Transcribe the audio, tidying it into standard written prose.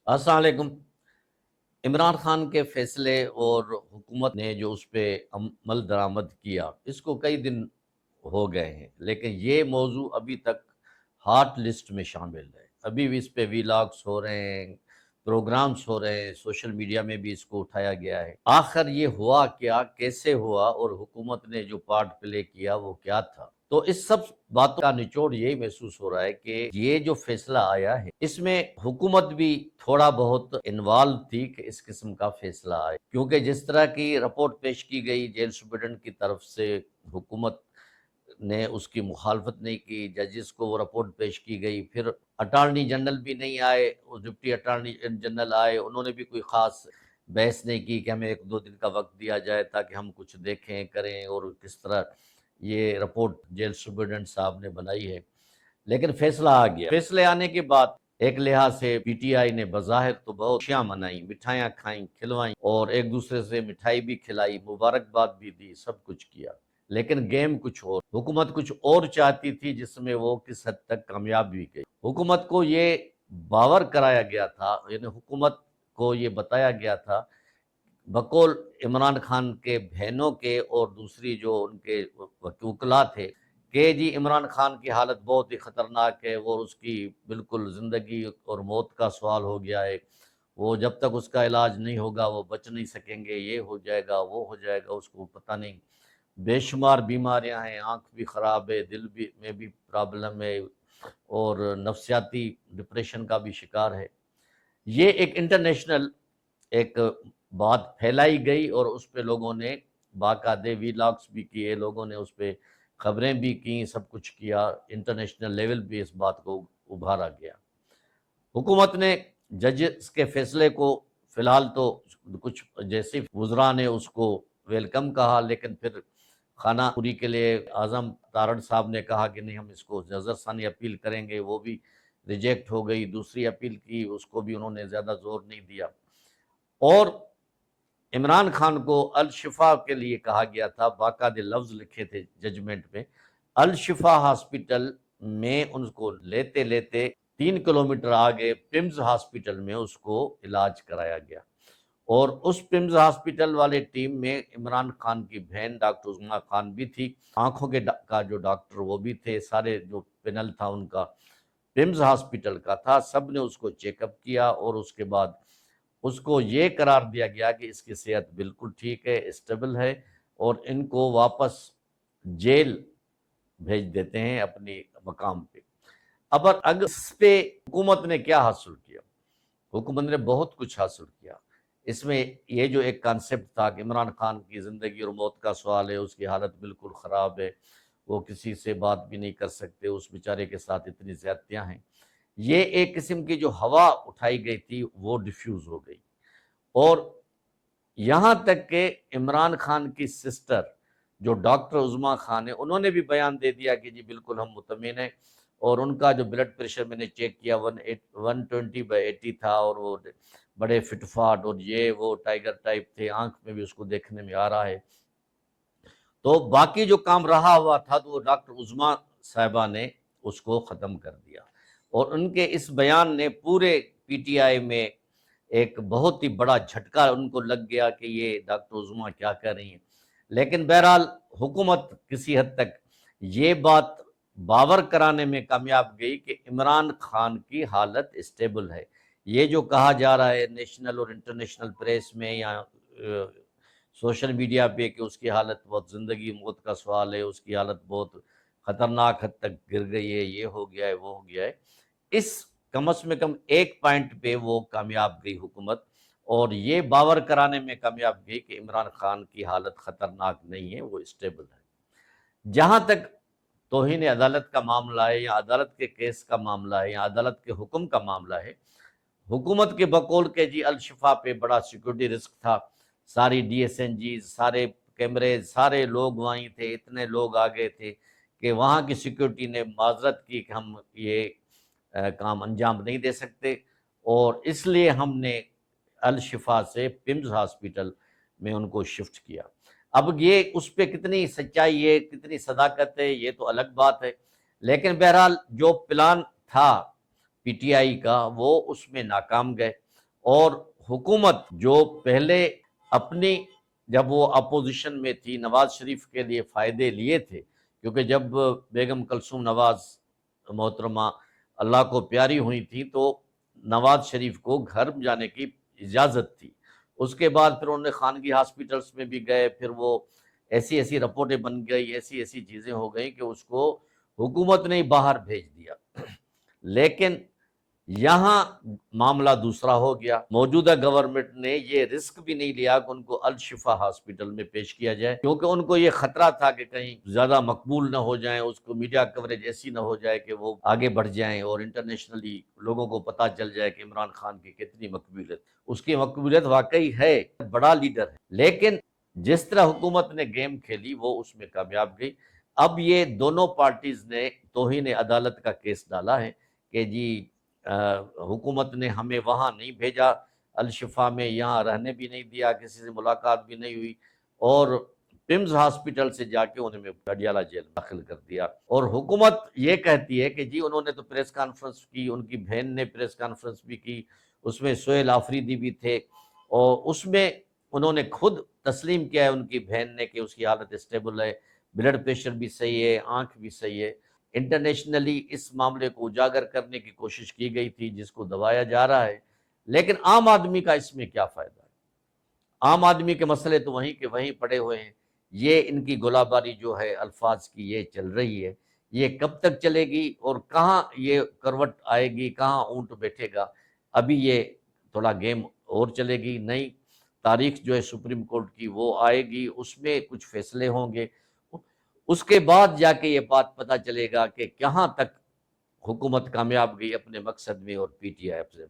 السلام علیکم۔ عمران خان کے فیصلے اور حکومت نے جو اس پہ عمل درآمد کیا، اس کو کئی دن ہو گئے ہیں، لیکن یہ موضوع ابھی تک ہاٹ لسٹ میں شامل ہے۔ ابھی بھی اس پہ ویلاگس ہو رہے ہیں، پروگرامز ہو رہے ہیں، سوشل میڈیا میں بھی اس کو اٹھایا گیا ہے۔ آخر یہ ہوا کیا، کیسے ہوا، اور حکومت نے جو پارٹ پلے کیا وہ کیا تھا؟ تو اس سب باتوں کا نچوڑ یہی محسوس ہو رہا ہے کہ یہ جو فیصلہ آیا ہے اس میں حکومت بھی تھوڑا بہت انوالو تھی کہ اس قسم کا فیصلہ آئے، کیونکہ جس طرح کی رپورٹ پیش کی گئی جیل سپرڈنٹ کی طرف سے، حکومت نے اس کی مخالفت نہیں کی، ججز کو وہ رپورٹ پیش کی گئی، پھر اٹارنی جنرل بھی نہیں آئے، ڈپٹی اٹارنی جنرل آئے، انہوں نے بھی کوئی خاص بحث نہیں کی کہ ہمیں 1-2 دن کا وقت دیا جائے تاکہ ہم کچھ دیکھیں کریں اور کس طرح یہ رپورٹ جیل سپرڈنٹ صاحب نے بنائی ہے۔ لیکن فیصلہ آ گیا۔ فیصلے آنے کے بعد ایک لحاظ سے پی ٹی آئی نے بظاہر تو بہت خوشیاں منائیں، مٹھائیاں کھائیں، کھلوائیں، اور ایک دوسرے سے مٹھائی بھی کھلائی، مبارکباد بھی دی، سب کچھ کیا۔ لیکن گیم کچھ اور، حکومت کچھ اور چاہتی تھی، جس میں وہ کس حد تک کامیاب بھی گئی۔ حکومت کو یہ باور کرایا گیا تھا، یعنی حکومت کو یہ بتایا گیا تھا بقول عمران خان کے بہنوں کے اور دوسری جو ان کے وکلاء تھے کہ جی عمران خان کی حالت بہت ہی خطرناک ہے، اور اس کی بالکل زندگی اور موت کا سوال ہو گیا ہے، وہ جب تک اس کا علاج نہیں ہوگا وہ بچ نہیں سکیں گے، یہ ہو جائے گا وہ ہو جائے گا، اس کو پتہ نہیں، بے شمار بیماریاں ہیں، آنکھ بھی خراب ہے، دل بھی میں بھی پرابلم ہے، اور نفسیاتی ڈپریشن کا بھی شکار ہے۔ یہ ایک انٹرنیشنل ایک بات پھیلائی گئی، اور اس پہ لوگوں نے باقاعدے ویلاگس بھی کیے، لوگوں نے اس پہ خبریں بھی کیں، سب کچھ کیا، انٹرنیشنل لیول پہ اس بات کو ابھارا گیا۔ حکومت نے ججز کے فیصلے کو فی الحال تو کچھ جیسے وزراء نے اس کو ویلکم کہا، لیکن پھر خانہ پوری کے لیے اعظم تارڑ صاحب نے کہا کہ نہیں، ہم اس کو نظر ثانی اپیل کریں گے، وہ بھی ریجیکٹ ہو گئی۔ دوسری اپیل کی، اس کو بھی انہوں نے زیادہ زور نہیں دیا، اور عمران خان کو الشفا کے لیے کہا گیا تھا، باقاعدہ لفظ لکھے تھے ججمنٹ میں، الشفا ہاسپٹل میں ان کو لیتے لیتے 3 کلومیٹر آگے پمز ہاسپٹل میں اس کو علاج کرایا گیا، اور اس پمز ہاسپٹل والے ٹیم میں عمران خان کی بہن ڈاکٹر عظمیٰ خان بھی تھی، آنکھوں کا جو ڈاکٹر وہ بھی تھے، سارے جو پینل تھا ان کا پمز ہاسپٹل کا تھا، سب نے اس کو چیک اپ کیا، اور اس کے بعد اس کو یہ قرار دیا گیا کہ اس کی صحت بالکل ٹھیک ہے، اسٹیبل ہے، اور ان کو واپس جیل بھیج دیتے ہیں اپنی مقام پہ۔ اب اگر اس پہ حکومت نے کیا حاصل کیا؟ حکومت نے بہت کچھ حاصل کیا۔ اس میں یہ جو ایک کانسیپٹ تھا کہ عمران خان کی زندگی اور موت کا سوال ہے، اس کی حالت بالکل خراب ہے، وہ کسی سے بات بھی نہیں کر سکتے، اس بیچارے کے ساتھ اتنی زیادتیاں ہیں، یہ ایک قسم کی جو ہوا اٹھائی گئی تھی وہ ڈیفیوز ہو گئی، اور یہاں تک کہ عمران خان کی سسٹر جو ڈاکٹر عظمیٰ خان ہے، انہوں نے بھی بیان دے دیا کہ جی بالکل ہم مطمئن ہیں، اور ان کا جو بلڈ پریشر میں نے چیک کیا 120/80 تھا، اور وہ بڑے فٹ فاٹ، اور یہ وہ ٹائیگر ٹائپ تھے، آنکھ میں بھی اس کو دیکھنے میں آ رہا ہے۔ تو باقی جو کام رہا ہوا تھا تو وہ ڈاکٹر عظمیٰ صاحبہ نے اس کو ختم کر دیا، اور ان کے اس بیان نے پورے پی ٹی آئی میں ایک بہت ہی بڑا جھٹکا ان کو لگ گیا کہ یہ ڈاکٹر عظمیٰ کیا کر رہی ہیں۔ لیکن بہرحال حکومت کسی حد تک یہ بات باور کرانے میں کامیاب گئی کہ عمران خان کی حالت اسٹیبل ہے۔ یہ جو کہا جا رہا ہے نیشنل اور انٹرنیشنل پریس میں یا سوشل میڈیا پہ کہ اس کی حالت بہت زندگی موت کا سوال ہے، اس کی حالت بہت خطرناک حد تک گر گئی ہے، یہ ہو گیا ہے وہ ہو گیا ہے، اس کم از کم ایک پوائنٹ پہ وہ کامیاب گئی حکومت، اور یہ باور کرانے میں کامیاب گئی کہ عمران خان کی حالت خطرناک نہیں ہے، وہ اسٹیبل ہے۔ جہاں تک توہین عدالت کا معاملہ ہے، یا عدالت کے کیس کا معاملہ ہے، یا عدالت کے حکم کا معاملہ ہے، حکومت کے بقول کے جی الشفا پہ بڑا سیکورٹی رسک تھا، ساری ڈی ایس این جیز، سارے کیمریز، سارے لوگ وہیں تھے، اتنے لوگ آگے تھے کہ وہاں کی سیکورٹی نے معذرت کی کہ ہم یہ کام انجام نہیں دے سکتے، اور اس لیے ہم نے الشفا سے پمز ہاسپٹل میں ان کو شفٹ کیا۔ اب یہ اس پہ کتنی سچائی ہے، کتنی صداقت ہے، یہ تو الگ بات ہے، لیکن بہرحال جو پلان تھا پی ٹی آئی کا وہ اس میں ناکام گئے، اور حکومت جو پہلے اپنی جب وہ اپوزیشن میں تھی نواز شریف کے لیے فائدے لیے تھے، کیونکہ جب بیگم کلثوم نواز محترمہ اللہ کو پیاری ہوئی تھی تو نواز شریف کو گھر جانے کی اجازت تھی، اس کے بعد پھر انہوں نے خانگی ہاسپٹلس میں بھی گئے، پھر وہ ایسی رپورٹیں بن گئی، ایسی چیزیں ہو گئیں کہ اس کو حکومت نے باہر بھیج دیا۔ لیکن یہاں معاملہ دوسرا ہو گیا، موجودہ گورنمنٹ نے یہ رسک بھی نہیں لیا کہ ان کو الشفا ہاسپٹل میں پیش کیا جائے، کیونکہ ان کو یہ خطرہ تھا کہ کہیں زیادہ مقبول نہ ہو جائیں، اس کو میڈیا کوریج ایسی نہ ہو جائے کہ وہ آگے بڑھ جائیں اور انٹرنیشنلی لوگوں کو پتہ چل جائے کہ عمران خان کی کتنی مقبولیت۔ اس کی مقبولیت واقعی ہے، بڑا لیڈر ہے، لیکن جس طرح حکومت نے گیم کھیلی وہ اس میں کامیاب گئی۔ اب یہ دونوں پارٹیز نے توہین عدالت کا کیس ڈالا ہے کہ جی حکومت نے ہمیں وہاں نہیں بھیجا الشفا میں، یہاں رہنے بھی نہیں دیا، کسی سے ملاقات بھی نہیں ہوئی، اور پمز ہاسپٹل سے جا کے انہیں گڈیالہ جیل میں داخل کر دیا۔ اور حکومت یہ کہتی ہے کہ جی انہوں نے تو پریس کانفرنس کی، ان کی بہن نے پریس کانفرنس بھی کی، اس میں سہیل آفریدی بھی تھے، اور اس میں انہوں نے خود تسلیم کیا ہے ان کی بہن نے کہ اس کی حالت اسٹیبل ہے، بلڈ پریشر بھی صحیح ہے، آنکھ بھی صحیح ہے۔ انٹرنیشنلی اس معاملے کو اجاگر کرنے کی کوشش کی گئی تھی جس کو دبایا جا رہا ہے، لیکن عام آدمی کا اس میں کیا فائدہ ہے؟ عام آدمی کے مسئلے تو وہیں کے وہیں پڑے ہوئے ہیں۔ یہ ان کی گولہ باری جو ہے الفاظ کی یہ چل رہی ہے، یہ کب تک چلے گی اور کہاں یہ کروٹ آئے گی، کہاں اونٹ بیٹھے گا، ابھی یہ تھوڑا گیم اور چلے گی۔ نئی تاریخ جو ہے سپریم کورٹ کی وہ آئے گی، اس میں کچھ فیصلے ہوں گے، اس کے بعد جا کے یہ بات پتہ چلے گا کہ کہاں تک حکومت کامیاب گئی اپنے مقصد میں اور پی ٹی آئی سے